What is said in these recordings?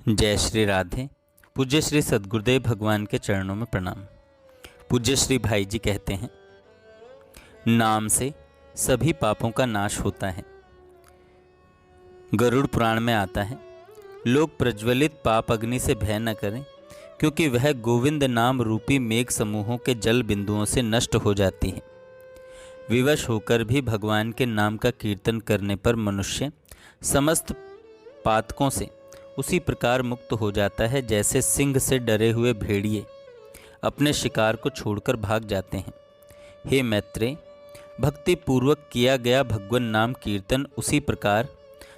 जय श्री राधे। पूज्य श्री सद्गुरुदेव भगवान के चरणों में प्रणाम। पूज्य श्री भाई जी कहते हैं, नाम से सभी पापों का नाश होता है। गरुड़ पुराण में आता है, लोग प्रज्वलित पाप अग्नि से भय न करें, क्योंकि वह गोविंद नाम रूपी मेघ समूहों के जल बिंदुओं से नष्ट हो जाती है। विवश होकर भी भगवान के नाम का कीर्तन करने पर मनुष्य समस्त पातकों से उसी प्रकार मुक्त हो जाता है जैसे सिंह से डरे हुए भेड़िए अपने शिकार को छोड़कर भाग जाते हैं। हे मैत्रेय, भक्ति पूर्वक किया गया भगवान नाम कीर्तन उसी प्रकार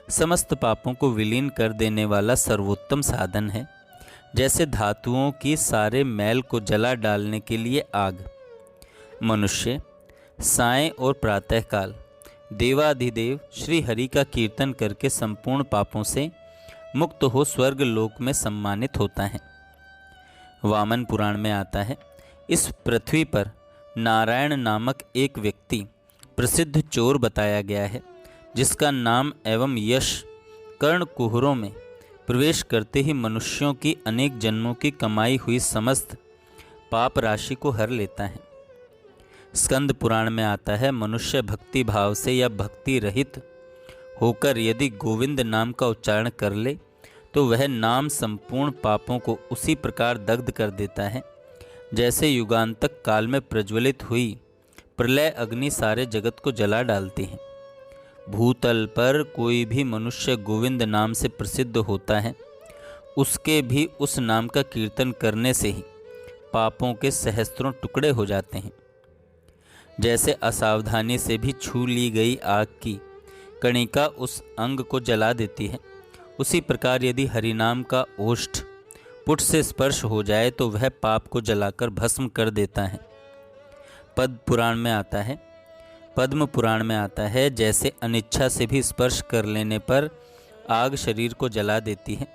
समस्त पापों को विलीन कर देने वाला सर्वोत्तम साधन है जैसे धातुओं की सारे मैल को जला डालने के लिए आग। मनुष्य सायं और प्रातःकाल देवाधिदेव श्री हरि का कीर्तन करके संपूर्ण पापों से मुक्त हो स्वर्ग लोक में सम्मानित होता है। वामन पुराण में आता है, इस पृथ्वी पर नारायण नामक एक व्यक्ति प्रसिद्ध चोर बताया गया है, जिसका नाम एवं यश कर्ण कुहरों में प्रवेश करते ही मनुष्यों की अनेक जन्मों की कमाई हुई समस्त पाप राशि को हर लेता है। स्कंद पुराण में आता है, मनुष्य भक्ति भाव से या भक्ति रहित होकर यदि गोविंद नाम का उच्चारण कर ले तो वह नाम संपूर्ण पापों को उसी प्रकार दग्ध कर देता है जैसे युगांतक काल में प्रज्वलित हुई प्रलय अग्नि सारे जगत को जला डालती है। भूतल पर कोई भी मनुष्य गोविंद नाम से प्रसिद्ध होता है, उसके भी उस नाम का कीर्तन करने से ही पापों के सहस्त्रों टुकड़े हो जाते हैं। जैसे असावधानी से भी छू ली गई आग की कणिका उस अंग को जला देती है, उसी प्रकार यदि हरिनाम का ओष्ठ पुट से स्पर्श हो जाए तो वह पाप को जलाकर भस्म कर देता है। पद्म पुराण में आता है, जैसे अनिच्छा से भी स्पर्श कर लेने पर आग शरीर को जला देती है,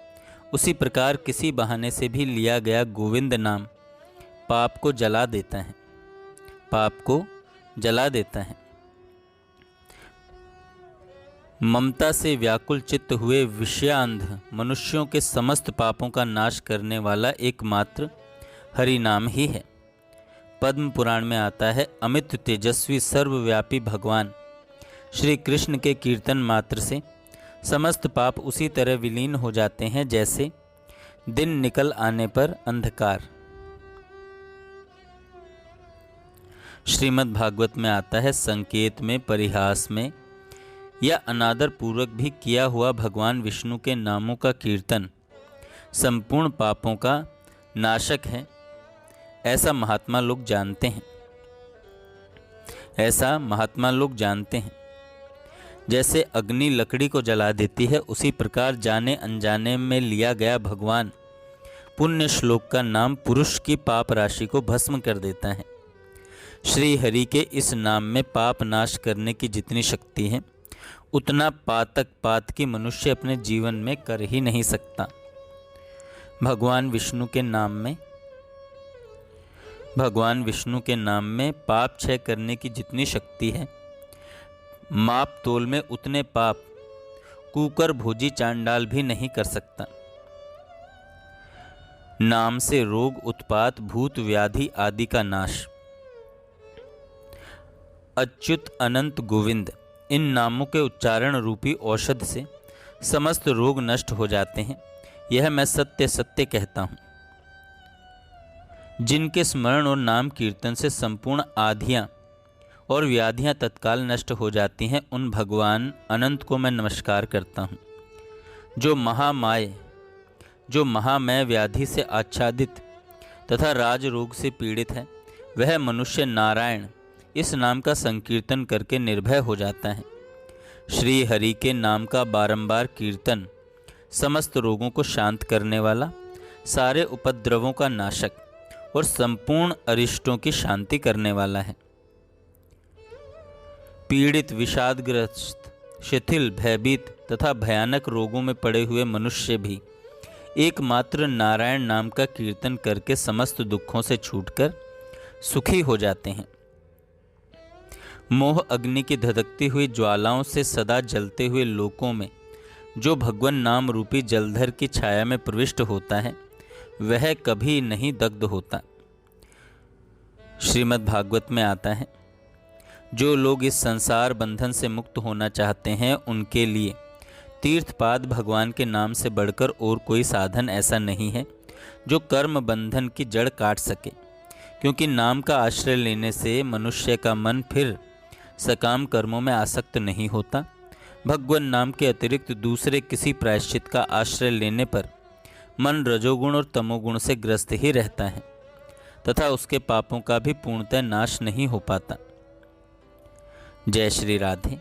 उसी प्रकार किसी बहाने से भी लिया गया गोविंद नाम पाप को जला देता है। ममता से व्याकुल चित्त हुए विषयांध मनुष्यों के समस्त पापों का नाश करने वाला एकमात्र हरि नाम ही है। पद्म पुराण में आता है, अमित तेजस्वी सर्वव्यापी भगवान श्री कृष्ण के कीर्तन मात्र से समस्त पाप उसी तरह विलीन हो जाते हैं जैसे दिन निकल आने पर अंधकार। श्रीमद् भागवत में आता है, संकेत में, परिहास में या अनादर पूर्वक भी किया हुआ भगवान विष्णु के नामों का कीर्तन संपूर्ण पापों का नाशक है, ऐसा महात्मा लोग जानते हैं। जैसे अग्नि लकड़ी को जला देती है, उसी प्रकार जाने अनजाने में लिया गया भगवान पुण्य श्लोक का नाम पुरुष की पाप राशि को भस्म कर देता है। श्री हरि के इस नाम में पाप नाश करने की जितनी शक्ति है, उतना पातकी मनुष्य अपने जीवन में कर ही नहीं सकता। भगवान विष्णु के नाम में पाप क्षय करने की जितनी शक्ति है, माप तोल में उतने पाप कुकर भोजी चांडाल भी नहीं कर सकता। नाम से रोग उत्पात भूत व्याधि आदि का नाश। अच्युत अनंत गोविंद इन नामों के उच्चारण रूपी औषध से समस्त रोग नष्ट हो जाते हैं, यह मैं सत्य सत्य कहता हूँ। जिनके स्मरण और नाम कीर्तन से संपूर्ण आधियाँ और व्याधियाँ तत्काल नष्ट हो जाती हैं, उन भगवान अनंत को मैं नमस्कार करता हूँ। जो महामय व्याधि से आच्छादित तथा राज रोग से पीड़ित है, वह मनुष्य नारायण इस नाम का संकीर्तन करके निर्भय हो जाता है। श्री हरि के नाम का बारंबार कीर्तन समस्त रोगों को शांत करने वाला, सारे उपद्रवों का नाशक और संपूर्ण अरिष्टों की शांति करने वाला है। पीड़ित, विषादग्रस्त, शिथिल, भयभीत तथा भयानक रोगों में पड़े हुए मनुष्य भी एकमात्र नारायण नाम का कीर्तन करके समस्त दुखों से छूटकर सुखी हो जाते हैं। मोह अग्नि की धधकती हुई ज्वालाओं से सदा जलते हुए लोकों में जो भगवान नाम रूपी जलधर की छाया में प्रविष्ट होता है वह कभी नहीं दग्ध होता। श्रीमद् भागवत में आता है, जो लोग इस संसार बंधन से मुक्त होना चाहते हैं उनके लिए तीर्थपाद भगवान के नाम से बढ़कर और कोई साधन ऐसा नहीं है जो कर्म बंधन की जड़ काट सके, क्योंकि नाम का आश्रय लेने से मनुष्य का मन फिर सकाम कर्मों में आसक्त नहीं होता। भगवान नाम के अतिरिक्त दूसरे किसी प्रायश्चित का आश्रय लेने पर मन रजोगुण और तमोगुण से ग्रस्त ही रहता है तथा उसके पापों का भी पूर्णतः नाश नहीं हो पाता। जय श्री राधे।